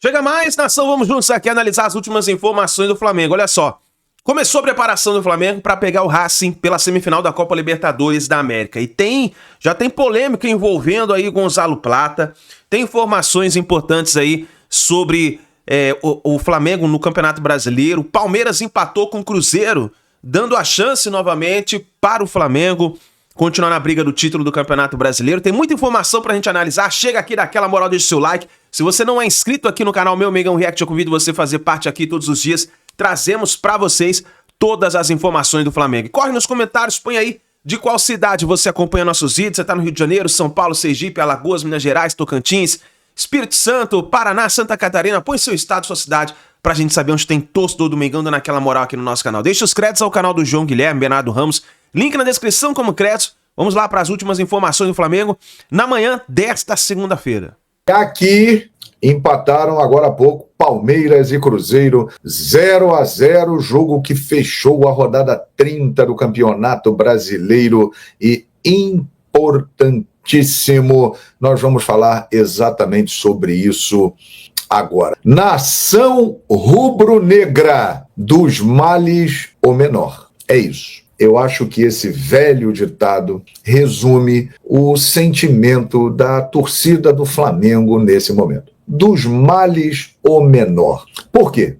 Chega mais, nação, vamos juntos aqui analisar as últimas informações do Flamengo. Olha só, começou a preparação do Flamengo para pegar o Racing pela semifinal da Copa Libertadores da América. E já tem polêmica envolvendo aí Gonzalo Plata, tem informações importantes aí sobre o Flamengo no Campeonato Brasileiro. O Palmeiras empatou com o Cruzeiro, dando a chance novamente para o Flamengo continuar na briga do título do Campeonato Brasileiro. Tem muita informação pra gente analisar. Chega aqui, dá aquela moral, deixa o seu like. Se você não é inscrito aqui no canal Meu Mengão React, eu convido você a fazer parte aqui todos os dias. Trazemos pra vocês todas as informações do Flamengo. Corre nos comentários, põe aí de qual cidade você acompanha nossos vídeos. Você tá no Rio de Janeiro, São Paulo, Sergipe, Alagoas, Minas Gerais, Tocantins, Espírito Santo, Paraná, Santa Catarina. Põe seu estado, sua cidade, pra gente saber onde tem torcedor do Mengão dando aquela moral aqui no nosso canal. Deixa os créditos ao canal do João Guilherme, Bernardo Ramos. Link na descrição como créditos. Vamos lá para as últimas informações do Flamengo na manhã desta segunda-feira. Aqui empataram agora há pouco Palmeiras e Cruzeiro 0-0, jogo que fechou a rodada 30 do Campeonato Brasileiro e importantíssimo. Nós vamos falar exatamente sobre isso agora. Nação rubro-negra, dos males o menor. É isso. Eu acho que esse velho ditado resume o sentimento da torcida do Flamengo nesse momento. Dos males, o menor. Por quê?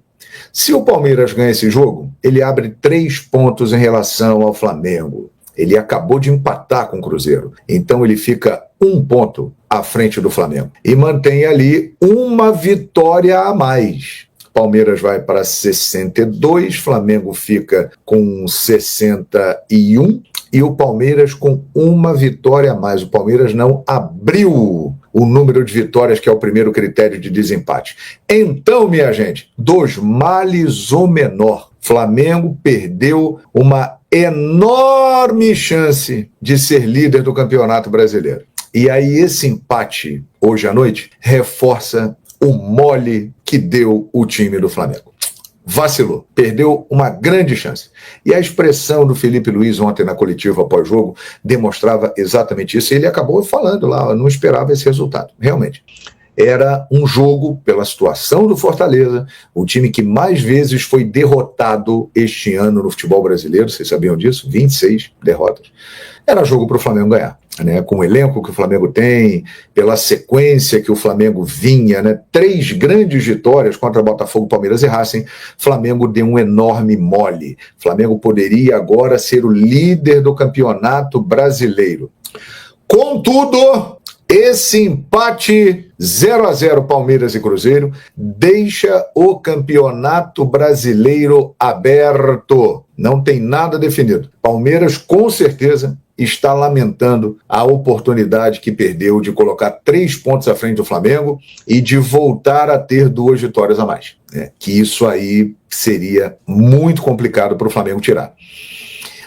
Se o Palmeiras ganha esse jogo, ele abre 3 pontos em relação ao Flamengo. Ele acabou de empatar com o Cruzeiro. Então ele fica 1 ponto à frente do Flamengo. E mantém ali uma vitória a mais. Palmeiras vai para 62, Flamengo fica com 61 e o Palmeiras com 1 vitória a mais. O Palmeiras não abriu o número de vitórias, que é o primeiro critério de desempate. Então, minha gente, dos males o menor. Flamengo perdeu uma enorme chance de ser líder do Campeonato Brasileiro. E aí esse empate hoje à noite reforça o mole que deu o time do Flamengo. Vacilou, perdeu uma grande chance. E a expressão do Felipe Luiz ontem na coletiva pós-jogo demonstrava exatamente isso. E ele acabou falando lá, eu não esperava esse resultado, realmente. Era um jogo, pela situação do Fortaleza, o time que mais vezes foi derrotado este ano no futebol brasileiro, vocês sabiam disso? 26 derrotas. Era jogo para o Flamengo ganhar, né? Com o elenco que o Flamengo tem, pela sequência que o Flamengo vinha, né? 3 grandes vitórias contra Botafogo, Palmeiras e Racing. Flamengo deu um enorme mole. Flamengo poderia agora ser o líder do Campeonato Brasileiro. Contudo, esse empate 0-0 Palmeiras e Cruzeiro deixa o Campeonato Brasileiro aberto. Não tem nada definido. Palmeiras, com certeza, está lamentando a oportunidade que perdeu de colocar 3 pontos à frente do Flamengo e de voltar a ter 2 vitórias a mais. Que isso aí seria muito complicado para o Flamengo tirar.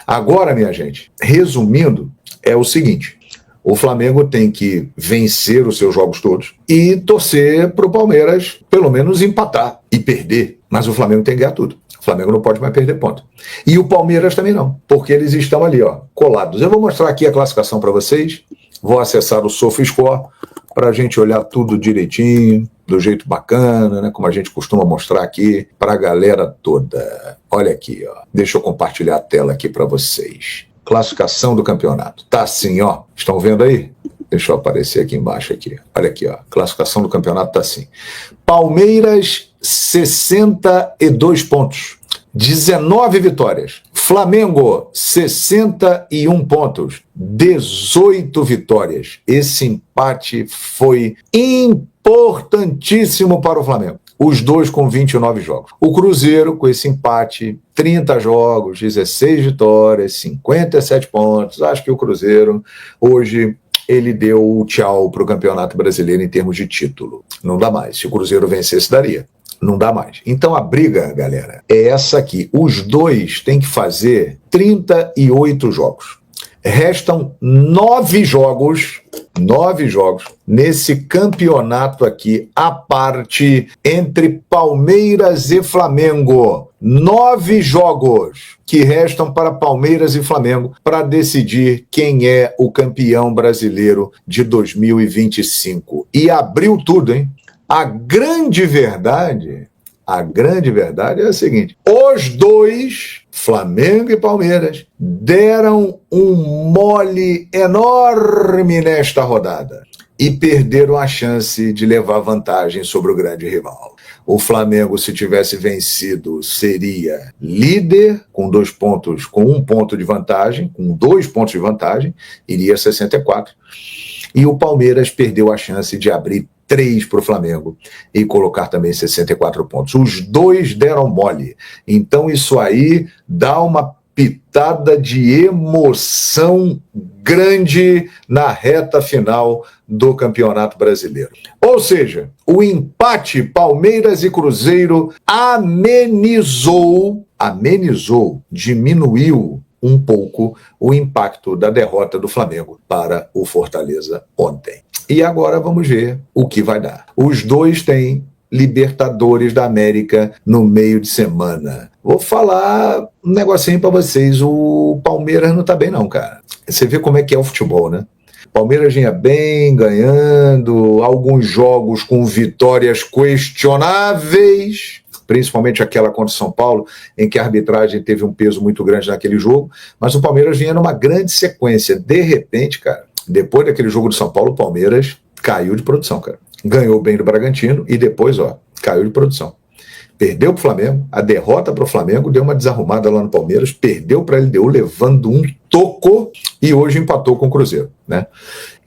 Agora, minha gente, resumindo, é o seguinte: o Flamengo tem que vencer os seus jogos todos e torcer para o Palmeiras pelo menos empatar e perder. Mas o Flamengo tem que ganhar tudo. O Flamengo não pode mais perder ponto. E o Palmeiras também não, porque eles estão ali, ó, colados. Eu vou mostrar aqui a classificação para vocês. Vou acessar o SofaScore para a gente olhar tudo direitinho, do jeito bacana, né? Como a gente costuma mostrar aqui para a galera toda. Olha aqui, ó. Deixa eu compartilhar a tela aqui para vocês. Classificação do campeonato. Tá assim, ó. Estão vendo aí? Deixa eu aparecer aqui embaixo aqui. Olha aqui, ó. Classificação do campeonato tá assim. Palmeiras, 62 pontos. 19 vitórias. Flamengo, 61 pontos. 18 vitórias. Esse empate foi importantíssimo para o Flamengo. Os dois com 29 jogos. O Cruzeiro, com esse empate, 30 jogos, 16 vitórias, 57 pontos. Acho que o Cruzeiro, hoje, ele deu o tchau para o Campeonato Brasileiro em termos de título. Não dá mais. Se o Cruzeiro vencesse, daria. Não dá mais. Então a briga, galera, é essa aqui. Os dois têm que fazer 38 jogos. Restam 9 jogos nesse campeonato aqui, à parte, entre Palmeiras e Flamengo. 9 jogos que restam para Palmeiras e Flamengo para decidir quem é o campeão brasileiro de 2025. E abriu tudo, hein? A grande verdade é a seguinte: os dois, Flamengo e Palmeiras, deram um mole enorme nesta rodada e perderam a chance de levar vantagem sobre o grande rival. O Flamengo, se tivesse vencido, seria líder com 2 pontos, com 1 ponto de vantagem, com 2 pontos de vantagem, iria a 64. E o Palmeiras perdeu a chance de abrir 3 para o Flamengo e colocar também 64 pontos. Os dois deram mole. Então isso aí dá uma pitada de emoção grande na reta final do Campeonato Brasileiro. Ou seja, o empate Palmeiras e Cruzeiro diminuiu um pouco o impacto da derrota do Flamengo para o Fortaleza ontem. E agora vamos ver o que vai dar. Os dois têm Libertadores da América no meio de semana. Vou falar um negocinho para vocês. O Palmeiras não tá bem não, cara. Você vê como é que é o futebol, né? Palmeiras vinha bem, ganhando, alguns jogos com vitórias questionáveis, principalmente aquela contra o São Paulo, em que a arbitragem teve um peso muito grande naquele jogo, mas o Palmeiras vinha numa grande sequência. De repente, cara, depois daquele jogo do São Paulo, o Palmeiras caiu de produção, cara. Ganhou bem do Bragantino e depois, caiu de produção. Perdeu para o Flamengo, a derrota para o Flamengo deu uma desarrumada lá no Palmeiras, perdeu para a LDU levando um toco e hoje empatou com o Cruzeiro, né?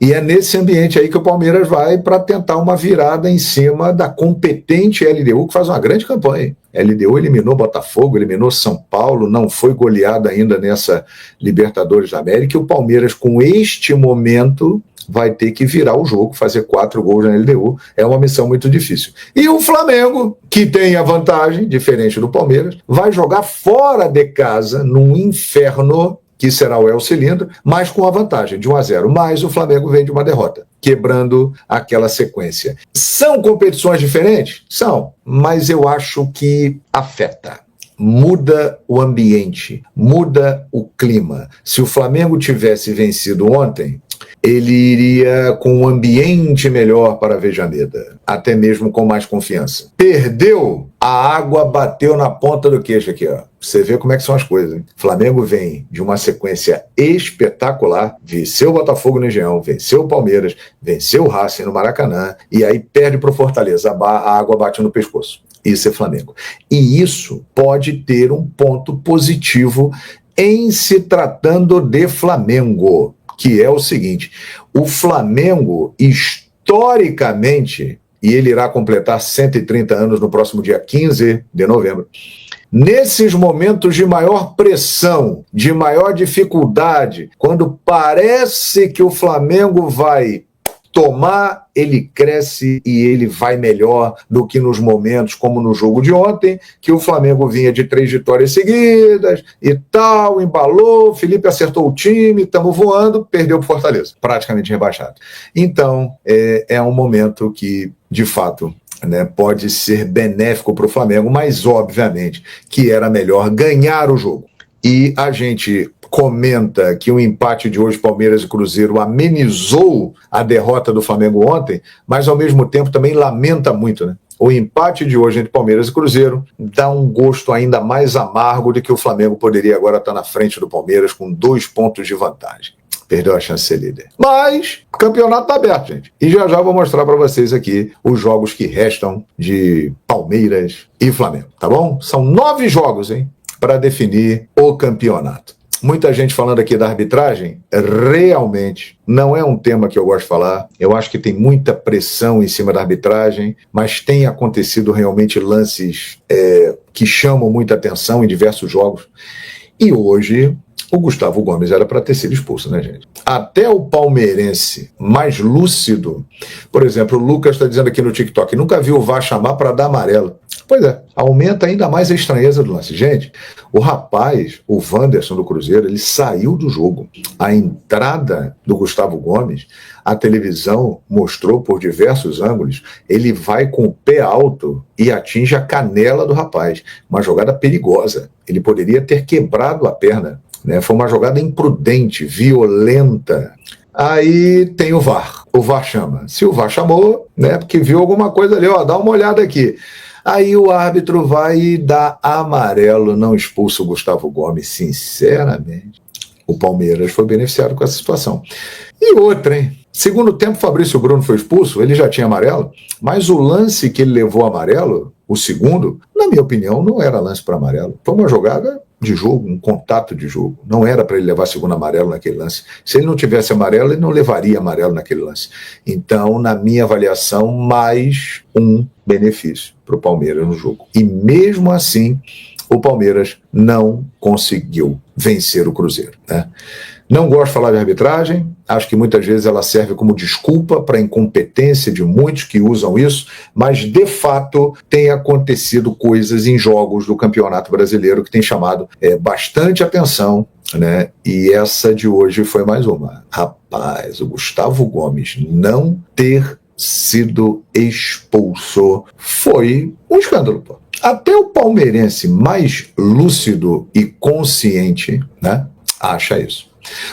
E é nesse ambiente aí que o Palmeiras vai para tentar uma virada em cima da competente LDU, que faz uma grande campanha. A LDU eliminou Botafogo, eliminou São Paulo, não foi goleada ainda nessa Libertadores da América, e o Palmeiras, com este momento, vai ter que virar o jogo, fazer 4 gols na LDU. É uma missão muito difícil. E o Flamengo, que tem a vantagem, diferente do Palmeiras, vai jogar fora de casa, num inferno, que será o El Cilindro, mas com a vantagem de 1-0. Mas o Flamengo vem de uma derrota, quebrando aquela sequência. São competições diferentes? São, mas eu acho que afeta. Muda o ambiente, muda o clima. Se o Flamengo tivesse vencido ontem, ele iria com um ambiente melhor para a Avejaneda, até mesmo com mais confiança. Perdeu, a água bateu na ponta do queixo aqui, ó. Você vê como é que são as coisas, hein? Flamengo vem de uma sequência espetacular, venceu o Botafogo no Engenhão, venceu o Palmeiras, venceu o Racing no Maracanã, e aí perde para o Fortaleza, a água bate no pescoço. Isso é Flamengo. E isso pode ter um ponto positivo em se tratando de Flamengo, que é o seguinte: o Flamengo, historicamente, e ele irá completar 130 anos no próximo dia 15 de novembro, nesses momentos de maior pressão, de maior dificuldade, quando parece que o Flamengo vai tomar, ele cresce e ele vai melhor do que nos momentos como no jogo de ontem, que o Flamengo vinha de 3 vitórias seguidas e tal, embalou, Felipe acertou o time, estamos voando, perdeu para o Fortaleza, praticamente rebaixado. Então, é um momento que, de fato, né, pode ser benéfico para o Flamengo, mas obviamente que era melhor ganhar o jogo. E a gente comenta que o empate de hoje, Palmeiras e Cruzeiro, amenizou a derrota do Flamengo ontem, mas ao mesmo tempo também lamenta muito, né? O empate de hoje entre Palmeiras e Cruzeiro dá um gosto ainda mais amargo de que o Flamengo poderia agora estar na frente do Palmeiras com 2 pontos de vantagem. Perdeu a chance de ser líder. Mas o campeonato está aberto, gente. E já vou mostrar para vocês aqui os jogos que restam de Palmeiras e Flamengo, tá bom? São 9 jogos, hein, para definir o campeonato. Muita gente falando aqui da arbitragem, realmente não é um tema que eu gosto de falar. Eu acho que tem muita pressão em cima da arbitragem, mas tem acontecido realmente lances que chamam muita atenção em diversos jogos. E hoje o Gustavo Gomes era para ter sido expulso, né, gente? Até o palmeirense mais lúcido, por exemplo, o Lucas está dizendo aqui no TikTok, nunca viu o VAR chamar para dar amarelo. Pois é, aumenta ainda mais a estranheza do lance. Gente, o rapaz, o Wanderson do Cruzeiro, ele saiu do jogo. A entrada do Gustavo Gomes, a televisão mostrou por diversos ângulos, ele vai com o pé alto e atinge a canela do rapaz. Uma jogada perigosa. Ele poderia ter quebrado a perna, né? Foi uma jogada imprudente, violenta. Aí tem o VAR. o VAR chama. Se o VAR chamou, né, porque viu alguma coisa ali, ó, dá uma olhada aqui. Aí o árbitro vai e dá amarelo, não expulsa o Gustavo Gomes, sinceramente. O Palmeiras foi beneficiado com essa situação. E outra, hein? Segundo tempo, Fabrício Bruno foi expulso, ele já tinha amarelo, mas o lance que ele levou amarelo, o segundo, na minha opinião, não era lance para amarelo. Foi uma jogada de jogo, um contato de jogo. Não era para ele levar segundo amarelo naquele lance. Se ele não tivesse amarelo, ele não levaria amarelo naquele lance. Então, na minha avaliação, mais um benefício para o Palmeiras no jogo. E mesmo assim, o Palmeiras não conseguiu vencer o Cruzeiro, né? Não gosto de falar de arbitragem, acho que muitas vezes ela serve como desculpa para a incompetência de muitos que usam isso, mas de fato tem acontecido coisas em jogos do Campeonato Brasileiro que tem chamado bastante atenção, né? E essa de hoje foi mais uma. Rapaz, o Gustavo Gomes não ter sido expulso foi um escândalo, pô. Até o palmeirense mais lúcido e consciente, né, acha isso.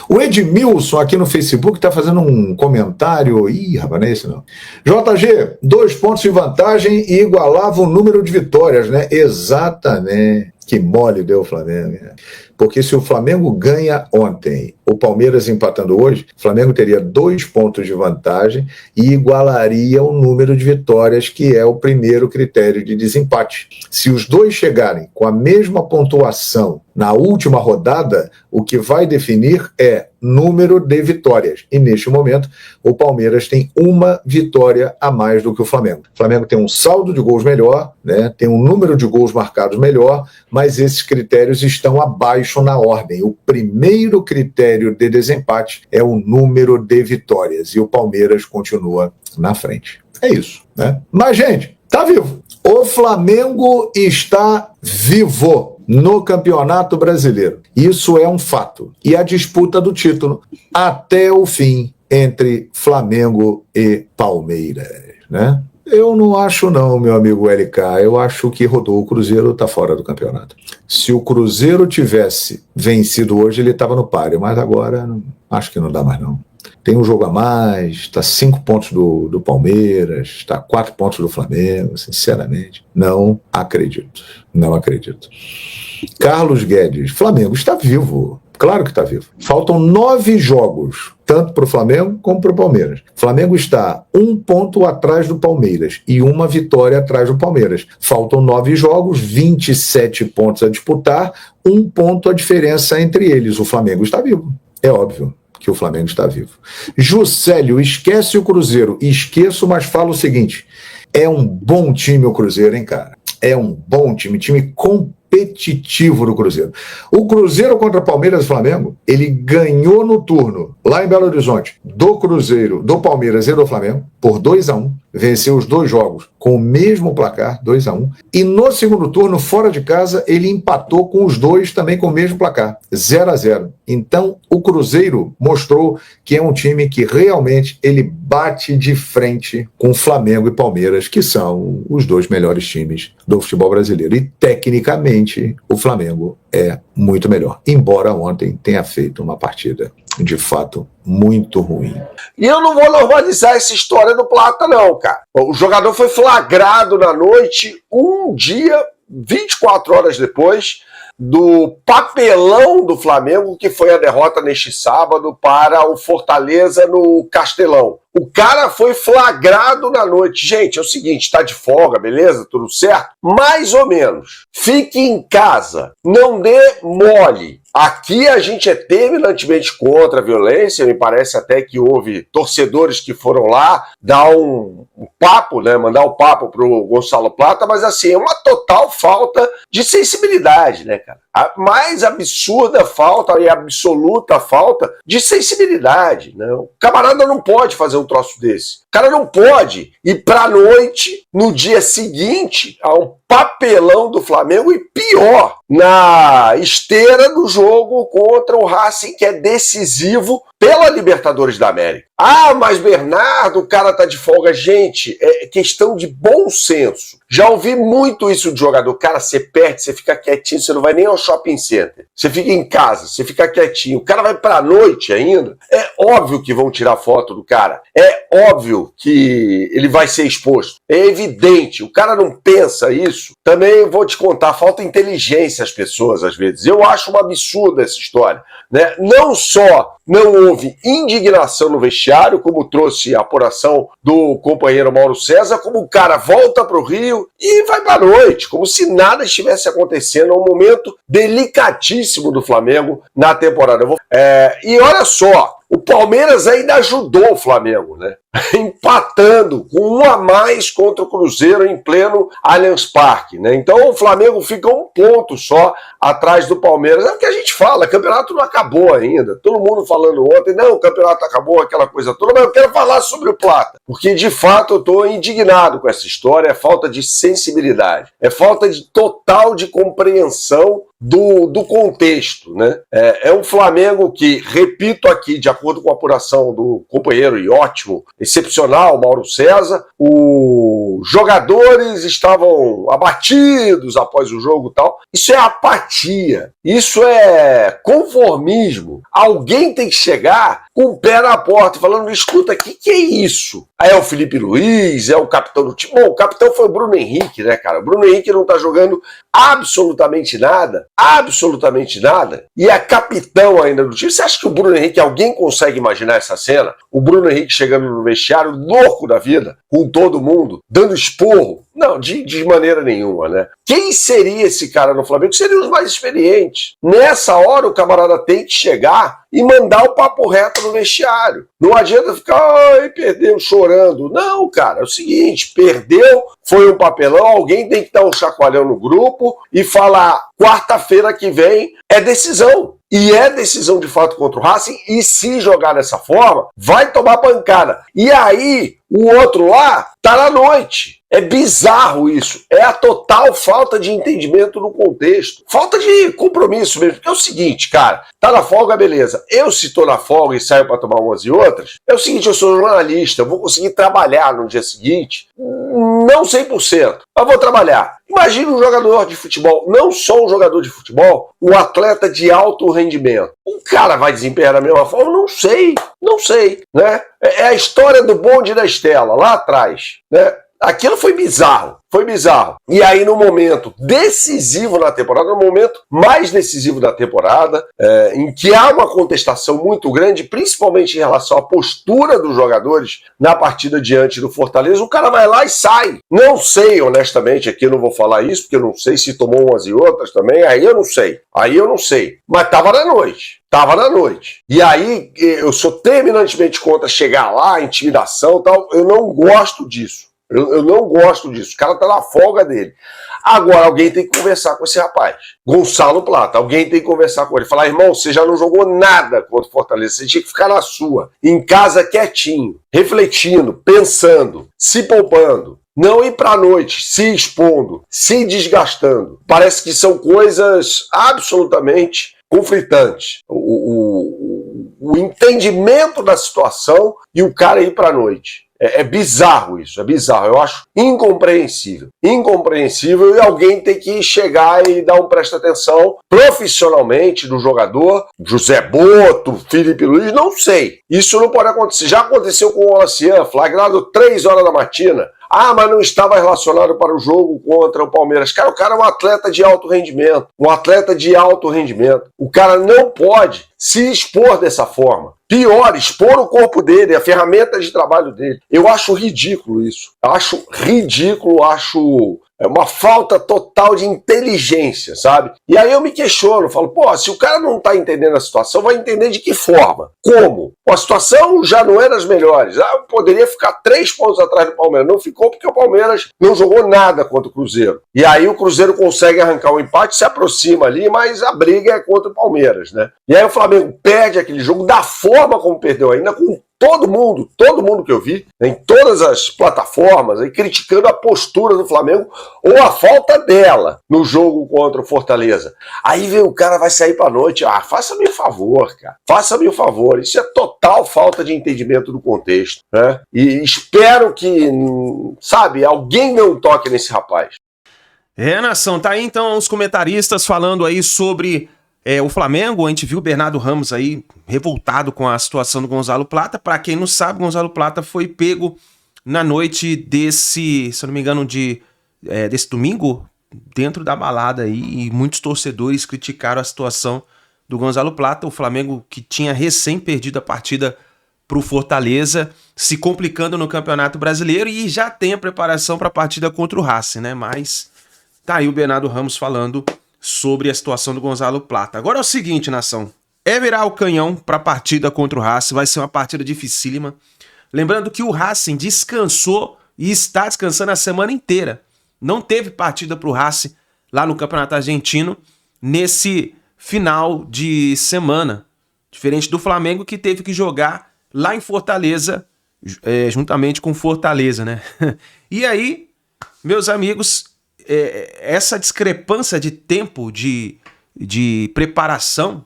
O Edmilson aqui no Facebook está fazendo um comentário. Ih, rapaz, não é esse não. JG, 2 pontos de vantagem e igualava o número de vitórias, né? Exatamente. Que mole deu o Flamengo, né? Porque se o Flamengo ganha ontem, o Palmeiras empatando hoje, o Flamengo teria 2 pontos de vantagem e igualaria o número de vitórias, que é o primeiro critério de desempate. Se os dois chegarem com a mesma pontuação na última rodada, o que vai definir é número de vitórias. E neste momento, o Palmeiras tem 1 vitória a mais do que o Flamengo. O Flamengo tem um saldo de gols melhor, né? Tem um número de gols marcados melhor, mas esses critérios estão abaixo na ordem. O primeiro critério de desempate é o número de vitórias e o Palmeiras continua na frente. É isso, né? Mas, gente, tá vivo. O Flamengo está vivo no Campeonato Brasileiro. Isso é um fato. E a disputa do título até o fim entre Flamengo e Palmeiras, né? Eu não acho não, meu amigo LK. Eu acho que rodou. O Cruzeiro está fora do campeonato. Se o Cruzeiro tivesse vencido hoje, ele estava no páreo. Mas agora, acho que não dá mais não. Tem um jogo a mais, está 5 pontos do Palmeiras, está 4 pontos do Flamengo. Sinceramente, não acredito. Não acredito. Carlos Guedes, Flamengo está vivo. Claro que está vivo. Faltam 9 jogos, tanto para o Flamengo como para o Palmeiras. O Flamengo está 1 ponto atrás do Palmeiras e 1 vitória atrás do Palmeiras. Faltam 9 jogos, 27 pontos a disputar, 1 ponto a diferença entre eles. O Flamengo está vivo. É óbvio que o Flamengo está vivo. Juscelio, esquece o Cruzeiro. Esqueço, mas falo o seguinte. É um bom time o Cruzeiro, hein, cara? É um bom time competitivo do Cruzeiro. O Cruzeiro contra Palmeiras e Flamengo, ele ganhou no turno, lá em Belo Horizonte, do Cruzeiro, do Palmeiras e do Flamengo, por 2-1, venceu os 2 jogos com o mesmo placar, 2-1, e no segundo turno, fora de casa, ele empatou com os 2 também com o mesmo placar, 0-0. Então, o Cruzeiro mostrou que é um time que realmente ele bate de frente com Flamengo e Palmeiras, que são os 2 melhores times do futebol brasileiro. E, tecnicamente, o Flamengo é muito melhor, embora ontem tenha feito uma partida, de fato, muito ruim. E eu não vou normalizar essa história do Plata, não, cara. O jogador foi flagrado na noite, um dia, 24 horas depois do papelão do Flamengo, que foi a derrota neste sábado para o Fortaleza no Castelão. O cara foi flagrado na noite. Gente, é o seguinte, tá de folga, beleza? Tudo certo? Mais ou menos. Fique em casa. Não dê mole. Aqui a gente é terminantemente contra a violência. Me parece até que houve torcedores que foram lá dar um papo, né? Mandar um papo pro Gonçalo Plata, mas assim, é uma total falta de sensibilidade, né, cara? A mais absurda falta e absoluta falta de sensibilidade, né? O camarada não pode fazer um troço desse. O cara não pode ir pra noite, no dia seguinte, a um papelão do Flamengo e pior, na esteira do jogo contra o Racing, que é decisivo pela Libertadores da América. Ah, mas Bernardo, o cara tá de folga. Gente, é questão de bom senso. Já ouvi muito isso de jogador. Cara, você perde, você fica quietinho, você não vai nem ao shopping center. Você fica em casa, você fica quietinho. O cara vai pra noite ainda. É óbvio que vão tirar foto do cara. É óbvio que ele vai ser exposto. É evidente. O cara não pensa isso. Também vou te contar, falta inteligência às pessoas às vezes. Eu acho um absurdo essa história, né? Não só não houve indignação no vestiário, como trouxe a apuração do companheiro Mauro César, como o cara volta para o Rio e vai para a noite, como se nada estivesse acontecendo. É um momento delicadíssimo do Flamengo na temporada. E olha só, o Palmeiras ainda ajudou o Flamengo, né? Empatando com 1 a mais contra o Cruzeiro em pleno Allianz Parque, né? Então o Flamengo fica 1 ponto só atrás do Palmeiras. É o que a gente fala, o campeonato não acabou ainda. Todo mundo falando ontem, não, o campeonato acabou, aquela coisa toda, mas eu quero falar sobre o Plata, porque de fato eu estou indignado com essa história. É falta de sensibilidade, é falta de total de compreensão do contexto, né? É um Flamengo que, repito aqui, de acordo com a apuração do companheiro e ótimo, excepcional, Mauro César, os jogadores estavam abatidos após o jogo e tal. Isso é apatia, isso é conformismo. Alguém tem que chegar com o pé na porta falando, escuta, o que é isso? Aí é o Felipe Luiz, é o capitão do time. Bom, o capitão foi o Bruno Henrique, né, cara? O Bruno Henrique não tá jogando absolutamente nada, e é capitão ainda do time. Você acha que o Bruno Henrique, alguém consegue imaginar essa cena? O Bruno Henrique chegando no vestiário, louco da vida, com todo mundo, dando esporro? Não, de maneira nenhuma, né? Quem seria esse cara no Flamengo? Seriam os mais experientes. Nessa hora, o camarada tem que chegar e mandar o papo reto no vestiário. Não adianta ficar, ai, perdeu, chorando. Não, cara, é o seguinte, perdeu, foi um papelão, alguém tem que dar um chacoalhão no grupo e falar, quarta-feira que vem é decisão. E é decisão de fato contra o Racing, e se jogar dessa forma, vai tomar pancada. E aí, o outro lá tá na noite. É bizarro isso. É a total falta de entendimento no contexto. Falta de compromisso mesmo. Porque é o seguinte, cara, tá na folga, beleza. Eu, se tô na folga e saio pra tomar umas e outras, é o seguinte, eu sou jornalista, eu vou conseguir trabalhar no dia seguinte, não 100%, mas vou trabalhar. Imagina um jogador de futebol, não só um jogador de futebol, um atleta de alto rendimento. Um cara vai desempenhar da mesma forma? Não sei, né? É a história do bonde da Estela, lá atrás, né? Aquilo foi bizarro. E aí, no momento decisivo na temporada, no momento mais decisivo da temporada, em que há uma contestação muito grande, principalmente em relação à postura dos jogadores na partida diante do Fortaleza, o cara vai lá e sai. Não sei, honestamente, aqui eu não vou falar isso, porque eu não sei se tomou umas e outras também, aí eu não sei. Mas tava na noite. E aí, eu sou terminantemente contra chegar lá, intimidação e tal, eu não gosto disso. Eu não gosto disso. O cara tá na folga dele. Agora, alguém tem que conversar com esse rapaz. Gonçalo Plata. Alguém tem que conversar com ele. Falar, irmão, você já não jogou nada contra o Fortaleza. Você tinha que ficar na sua. Em casa, quietinho. Refletindo, pensando, se poupando. Não ir pra noite, se expondo, se desgastando. Parece que são coisas absolutamente conflitantes. O entendimento da situação e o cara ir pra noite. É bizarro isso, é bizarro. Eu acho incompreensível. E alguém tem que chegar e dar um presta atenção profissionalmente do jogador, José Boto, Felipe Luiz, não sei. Isso não pode acontecer. Já aconteceu com o Olacian, flagrado 3 horas da matina. Ah, mas não estava relacionado para o jogo contra o Palmeiras. Cara, o cara é um atleta de alto rendimento. O cara não pode se expor dessa forma. Pior, expor o corpo dele, a ferramenta de trabalho dele. Eu acho ridículo isso. Acho uma falta total de inteligência, sabe? E aí eu me questiono, falo, se o cara não tá entendendo a situação, vai entender de que forma? Como? A situação já não é das melhores. Poderia ficar 3 pontos atrás do Palmeiras. Não ficou porque o Palmeiras não jogou nada contra o Cruzeiro. E aí o Cruzeiro consegue arrancar o empate, se aproxima ali, mas a briga é contra o Palmeiras, né? E aí o Flamengo perde aquele jogo da forma como perdeu ainda, com todo mundo que eu vi, em todas as plataformas, aí, criticando a postura do Flamengo ou a falta dela no jogo contra o Fortaleza. Aí vem o cara, vai sair pra noite, faça-me um favor, cara, faça-me um favor. Isso é total falta de entendimento do contexto, né? E espero que, sabe, alguém não toque nesse rapaz. Nação, tá aí então os comentaristas falando aí sobre o Flamengo. A gente viu o Bernardo Ramos aí revoltado com a situação do Gonzalo Plata. Pra quem não sabe, Gonzalo Plata foi pego na noite desse, se eu não me engano, desse domingo, dentro da balada aí, e muitos torcedores criticaram a situação do Gonzalo Plata. O Flamengo, que tinha recém perdido a partida pro Fortaleza, se complicando no Campeonato Brasileiro e já tem a preparação para a partida contra o Racing, né? Mas tá aí o Bernardo Ramos falando sobre a situação do Gonzalo Plata. Agora é o seguinte, nação, virar o canhão para a partida contra o Racing, vai ser uma partida dificílima. Lembrando que o Racing descansou e está descansando a semana inteira. Não teve partida para o Racing lá no Campeonato Argentino nesse final de semana. Diferente do Flamengo, que teve que jogar lá em Fortaleza, juntamente com Fortaleza, né? E aí, meus amigos, essa discrepância de tempo de preparação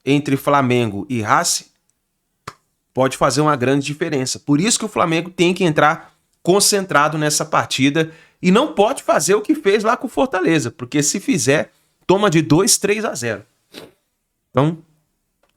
entre Flamengo e Racing pode fazer uma grande diferença. Por isso que o Flamengo tem que entrar concentrado nessa partida e não pode fazer o que fez lá com o Fortaleza, porque se fizer, toma de 2-3-0. Então,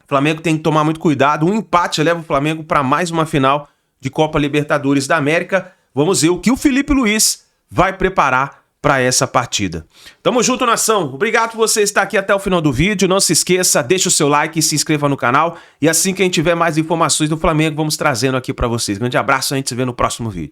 o Flamengo tem que tomar muito cuidado. Um empate leva o Flamengo para mais uma final de Copa Libertadores da América. Vamos ver o que o Felipe Luiz vai preparar para essa partida. Tamo junto, nação. Obrigado por você estar aqui até o final do vídeo. Não se esqueça, deixa o seu like e se inscreva no canal. E assim que a gente tiver mais informações do Flamengo, vamos trazendo aqui para vocês. Grande abraço, a gente se vê no próximo vídeo.